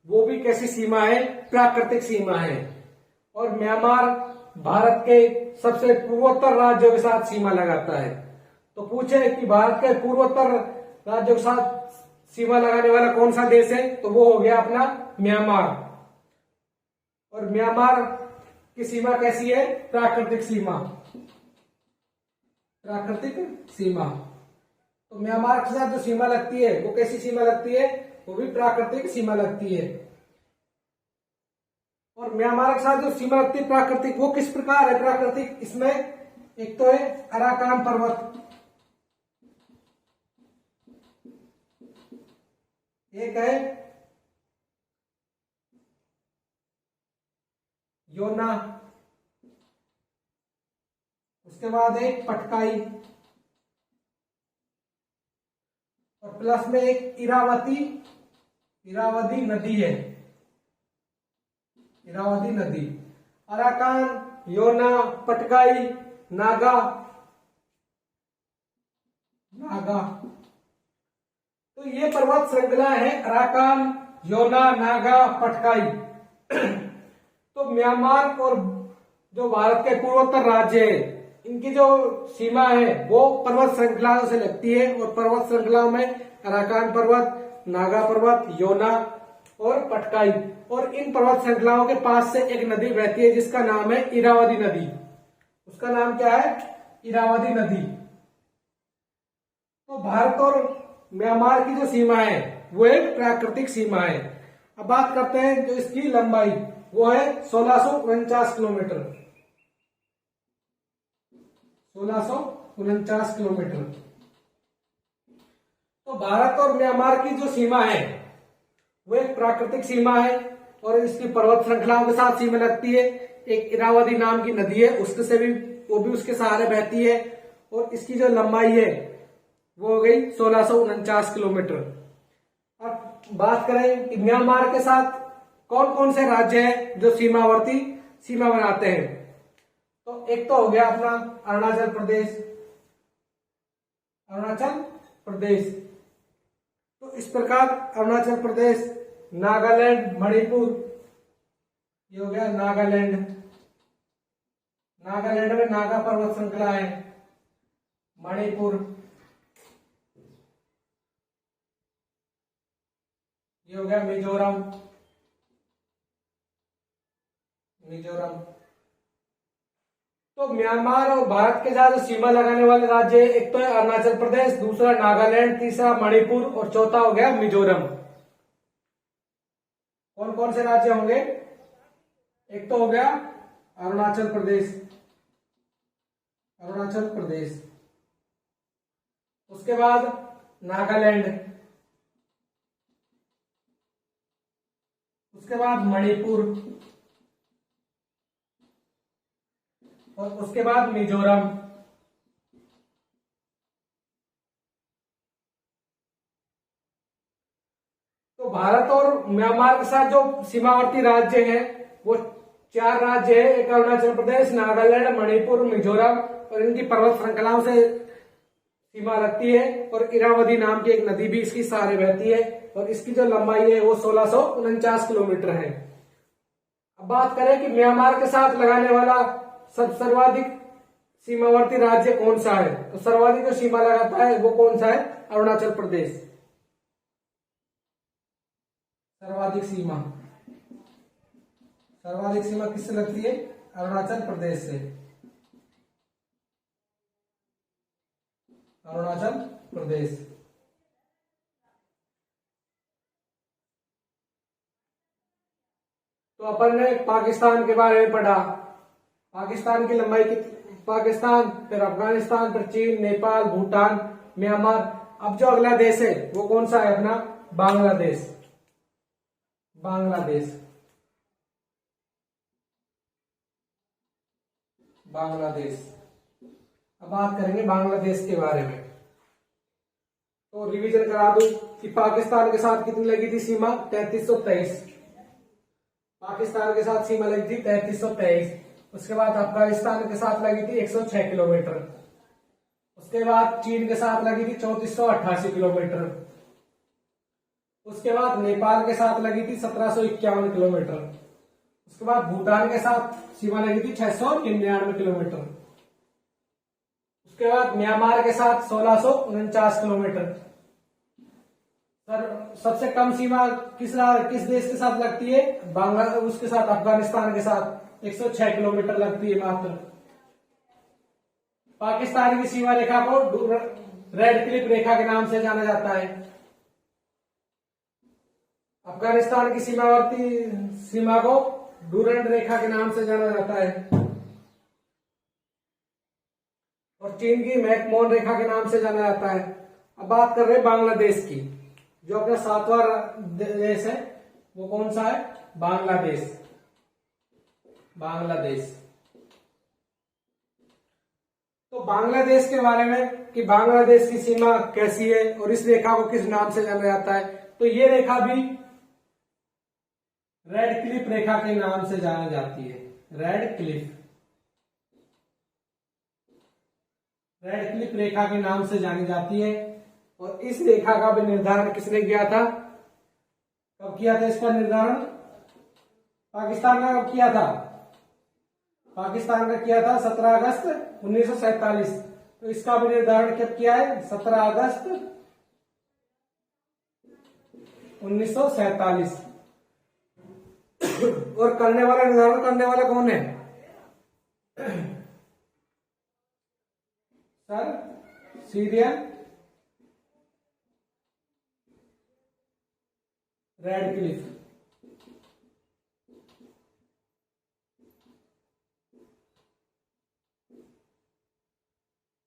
वो भी कैसी सीमा है, प्राकृतिक सीमा है। और म्यांमार भारत के सबसे पूर्वोत्तर राज्यों के साथ सीमा लगाता है। तो पूछे कि भारत के पूर्वोत्तर राज्यों के साथ सीमा लगाने वाला कौन सा देश है, तो वो हो गया अपना म्यांमार। और म्यांमार की सीमा कैसी है, प्राकृतिक सीमा, प्राकृतिक सीमा। तो म्यांमार के साथ जो सीमा लगती है वो कैसी सीमा लगती है, वो भी प्राकृतिक सीमा लगती है। और म्यांमार के साथ जो सीमा लगती है प्राकृतिक, वो किस प्रकार है प्राकृतिक, इसमें एक तो है अराकान पर्वत, एक है योना, उसके बाद है पटकाई, और प्लस में एक इरावदी नदी है, इरावदी नदी। अराकान, योना, पटकाई, नागा, तो ये पर्वत श्रृंखला है अराकान, योना, नागा, पटकाई। तो म्यांमार और जो भारत के पूर्वोत्तर राज्य है, इनकी जो सीमा है वो पर्वत श्रृंखलाओं से लगती है। और पर्वत श्रृंखलाओं में अराकान पर्वत, नागा पर्वत, योना और पटकाई। और इन पर्वत श्रृंखलाओं के पास से एक नदी बहती है जिसका नाम है इरावदी नदी। उसका नाम क्या है, इरावदी नदी। तो भारत और म्यांमार की जो सीमा है वो एक प्राकृतिक सीमा है। अब बात करते हैं जो इसकी लंबाई, वो है 1649 किलोमीटर, 1649 किलोमीटर। तो भारत और म्यांमार की जो सीमा है वो एक प्राकृतिक सीमा है और इसकी पर्वत श्रृंखलाओं के साथ सीमा लगती है। एक इरावदी नाम की नदी है, उसके से भी वो भी उसके सहारे बहती है। और इसकी जो लंबाई है वो हो गई 1649 किलोमीटर। अब बात करें कि म्यांमार के साथ कौन कौन से राज्य हैं जो सीमावर्ती सीमा बनाते हैं, तो एक तो हो गया अपना अरुणाचल प्रदेश, अरुणाचल प्रदेश। तो इस प्रकार अरुणाचल प्रदेश, नागालैंड, मणिपुर, ये हो गया नागालैंड। नागालैंड में नागा पर्वत श्रृंखला है। मणिपुर, ये हो गया मिजोरम, मिजोरम। तो म्यांमार और भारत के साथ सीमा लगाने वाले राज्य एक तो है अरुणाचल प्रदेश, दूसरा नागालैंड, तीसरा मणिपुर और चौथा हो गया मिजोरम। कौन कौन से राज्य होंगे, एक तो हो गया अरुणाचल प्रदेश, अरुणाचल प्रदेश, उसके बाद नागालैंड, उसके बाद मणिपुर और उसके बाद मिजोरम। तो भारत और म्यांमार के साथ जो सीमावर्ती राज्य हैं वो 4 राज्य है, एक अरुणाचल प्रदेश, नागालैंड, मणिपुर, मिजोरम। और इनकी पर्वत श्रृंखलाओं से सीमा लगती है और इरावदी नाम की एक नदी भी इसकी सहारे बहती है और इसकी जो लंबाई है वो 1649 किलोमीटर है। अब बात करें कि म्यांमार के साथ लगाने वाला सर्वाधिक सीमावर्ती राज्य कौन सा है, तो सर्वाधिक जो सीमा लगाता है वो कौन सा है, अरुणाचल प्रदेश। सर्वाधिक सीमा, सर्वाधिक सीमा किससे लगती है, अरुणाचल प्रदेश से, अरुणाचल प्रदेश। तो अपन ने पाकिस्तान के बारे में पढ़ा, पाकिस्तान की लंबाई कितनी, पाकिस्तान, फिर अफगानिस्तान, फिर चीन, नेपाल, भूटान, म्यांमार। अब जो अगला देश है वो कौन सा है अपना, बांग्लादेश, बांग्लादेश, बांग्लादेश। अब बात करेंगे बांग्लादेश के बारे में। तो रिवीजन करा दूं कि पाकिस्तान के साथ कितनी लगी थी सीमा, 3323। पाकिस्तान के साथ सीमा लगी थी 3323। उसके बाद अफगानिस्तान के साथ लगी थी 106 किलोमीटर। उसके बाद चीन के साथ लगी थी 3488 किलोमीटर। उसके बाद नेपाल के साथ लगी थी 1751 किलोमीटर। उसके बाद भूटान के साथ सीमा लगी थी 699 किलोमीटर। उसके बाद म्यांमार के साथ 1649 किलोमीटर। सर सबसे कम सीमा किस देश के साथ लगती है? उसके साथ अफगानिस्तान के साथ 106 किलोमीटर लगती है मात्र। पाकिस्तान की सीमा रेखा को रेड क्लिफ रेखा के नाम से जाना जाता है। अफगानिस्तान की सीमावर्ती सीमा को डूरंड रेखा के नाम से जाना जाता है और चीन की मैकमोहन रेखा के नाम से जाना जाता है। अब बात कर रहे हैं बांग्लादेश की, जो अपना 7वां देश है। वो कौन सा है? बांग्लादेश। बांग्लादेश। तो बांग्लादेश के बारे में कि बांग्लादेश की सीमा कैसी है और इस रेखा को किस नाम से जाना जाता है, तो ये रेखा भी रेड क्लिफ रेखा के नाम से जानी जाती है। रेड क्लिफ रेखा के नाम से जानी जाती है। और इस रेखा का भी निर्धारण किसने किया था? कब किया था इसका निर्धारण? पाकिस्तान का कब किया था? पाकिस्तान का किया था 17 अगस्त 1947। तो इसका भी निर्धारण कब किया है? 17 अगस्त 1947। और निर्धारण करने वाला कौन है सर? Syrian red Cliff.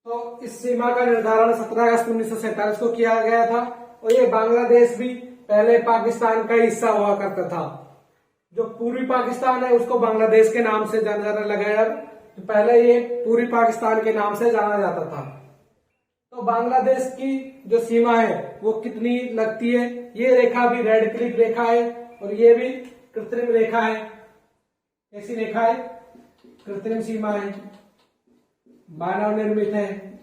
तो इस सीमा का निर्धारण 17 अगस्त 1947 को किया गया था। और ये बांग्लादेश भी पहले पाकिस्तान का हिस्सा हुआ करता था। जो पूर्वी पाकिस्तान है उसको बांग्लादेश के नाम से जाना जाने लगा। तो पहले ये पूर्वी पाकिस्तान के नाम से जाना जाता था। तो बांग्लादेश की जो सीमा है वो कितनी लगती है? ये रेखा भी रेड क्लिफ रेखा है और ये भी कृत्रिम रेखा है। कैसी रेखा है? कृत्रिम सीमा है, मानव निर्मित है।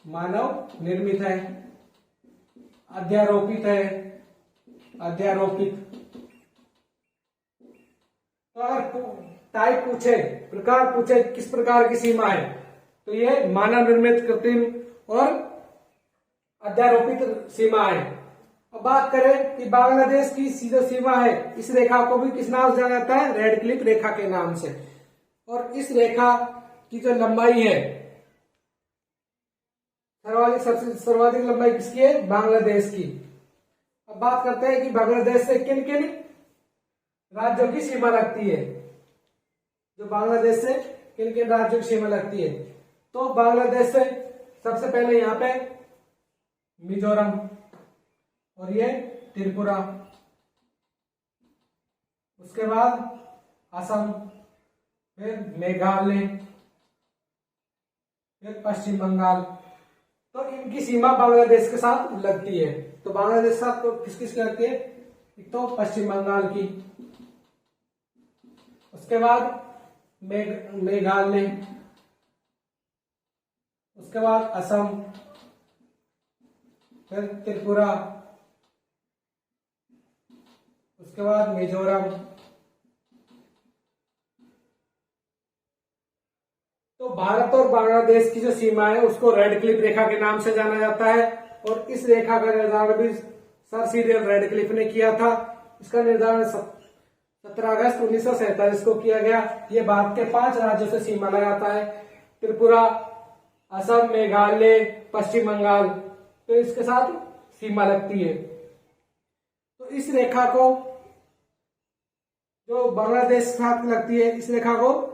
मानव निर्मित है, अध्यारोपित है। अध्यारोपित। तो अगर टाइप पूछे, प्रकार पूछे किस प्रकार की सीमा है, तो ये मानव निर्मित, कृत्रिम और अध्यारोपित सीमा है। अब बात करें कि बांग्लादेश की जो सीमा है, इस रेखा को भी किस नाम से जाना जाता है? रेड क्लिफ रेखा के नाम से। और इस रेखा की जो लंबाई है, सर्वाधिक लंबाई किसकी है? बांग्लादेश की। अब बात करते हैं कि बांग्लादेश से किन किन राज्यों की सीमा लगती है। जो बांग्लादेश से किन किन राज्यों की सीमा लगती है, तो बांग्लादेश से सबसे पहले यहाँ पे मिजोरम और ये त्रिपुरा। उसके बाद असम, फिर मेघालय, फिर पश्चिम बंगाल। तो इनकी सीमा बांग्लादेश के साथ लगती है। तो बांग्लादेश के साथ तो किस किस की लगती है? एक तो पश्चिम बंगाल की, उसके बाद मेघालय, उसके बाद असम, फिर त्रिपुरा, उसके बाद मिजोरम। तो भारत और बांग्लादेश की जो सीमा है उसको रेड क्लिफ रेखा के नाम से जाना जाता है। और इस रेखा का निर्धारण भी सर सीरियल रेड क्लिफ ने किया था। इसका निर्धारण 17 अगस्त 1947 को किया गया। ये भारत के 5 राज्यों से सीमा लगाता है: त्रिपुरा, असम, मेघालय, पश्चिम बंगाल। तो इसके साथ सीमा लगती है। तो इस रेखा को जो बांग्लादेश के साथ लगती है, इस रेखा को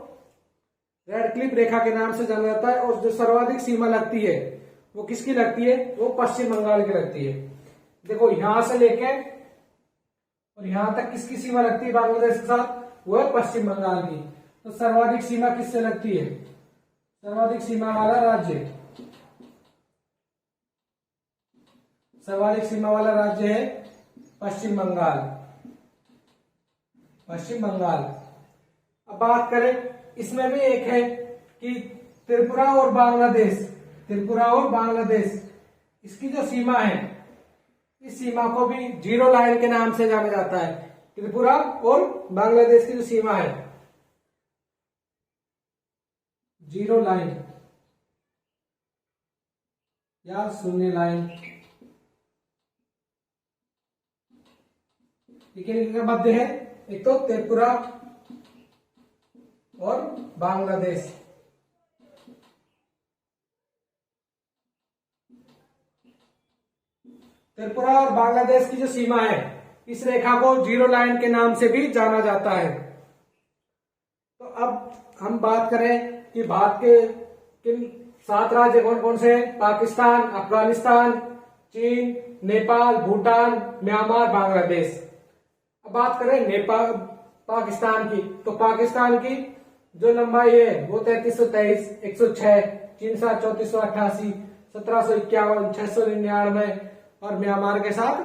रेड क्लिफ रेखा के नाम से जाना जाता है। और जो सर्वाधिक सीमा लगती है वो किसकी लगती है? वो पश्चिम बंगाल की लगती है। देखो यहां से लेके और यहां तक किसकी सीमा लगती है बांग्लादेश के साथ? वो है पश्चिम बंगाल की। तो सर्वाधिक सीमा किससे लगती है? सर्वाधिक सीमा वाला राज्य, सर्वाधिक सीमा वाला राज्य है पश्चिम बंगाल। पश्चिम बंगाल। अब बात करें, इसमें भी एक है कि त्रिपुरा और बांग्लादेश, त्रिपुरा और बांग्लादेश, इसकी जो सीमा है, इस सीमा को भी जीरो लाइन के नाम से जाना जाता है। त्रिपुरा और बांग्लादेश की जो सीमा है, जीरो लाइन या शून्य लाइन, इनके मध्य है एक तो त्रिपुरा और बांग्लादेश। त्रिपुरा और बांग्लादेश की जो सीमा है, इस रेखा को जीरो लाइन के नाम से भी जाना जाता है। तो अब हम बात करें कि भारत के किन 7 राज्य कौन कौन से हैं? पाकिस्तान, अफगानिस्तान, चीन, नेपाल, भूटान, म्यांमार, बांग्लादेश। अब बात करें नेपाल, पाकिस्तान की, तो पाकिस्तान की जो लंबाई है वो 3323, 106, चीन साथ 3488, 1751, 699 और म्यांमार के साथ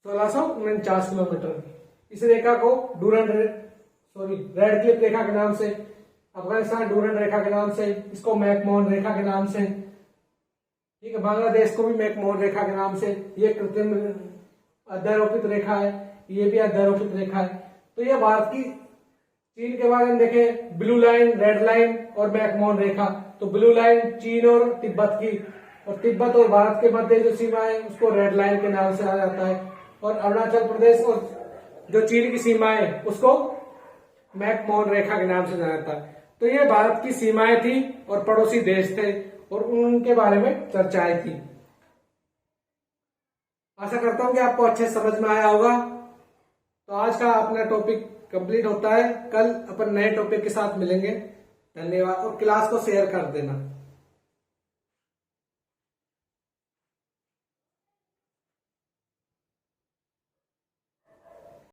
1649 किलोमीटर। इस रेखा को रेड क्लिफ रेखा के नाम से, अफगानिस्तान डूरन रेखा के नाम से, इसको मैकमोहन रेखा के नाम से, ठीक है, बांग्लादेश को भी मैकमोहन रेखा के नाम से। ये कृत्रिम अध्यारोपित रेखा है, ये भी अध्यारोपित रेखा है। तो ये भारत की, चीन के बारे में देखें, ब्लू लाइन, रेड लाइन और मैकमोहन रेखा। तो ब्लू लाइन चीन और तिब्बत की, और तिब्बत और भारत के मध्य जो सीमा है उसको रेड लाइन के नाम से जाना जाता है। और अरुणाचल प्रदेश और जो चीन की सीमा है उसको मैकमोहन रेखा के नाम से जाना जाता है। तो ये भारत की सीमाएं थी और पड़ोसी देश थे और उनके बारे में चर्चाएं थी। आशा करता हूं कि आपको अच्छे समझ में आया होगा। तो आज का अपना टॉपिक कंप्लीट होता है। कल अपन नए टॉपिक के साथ मिलेंगे। धन्यवाद, और क्लास को शेयर कर देना।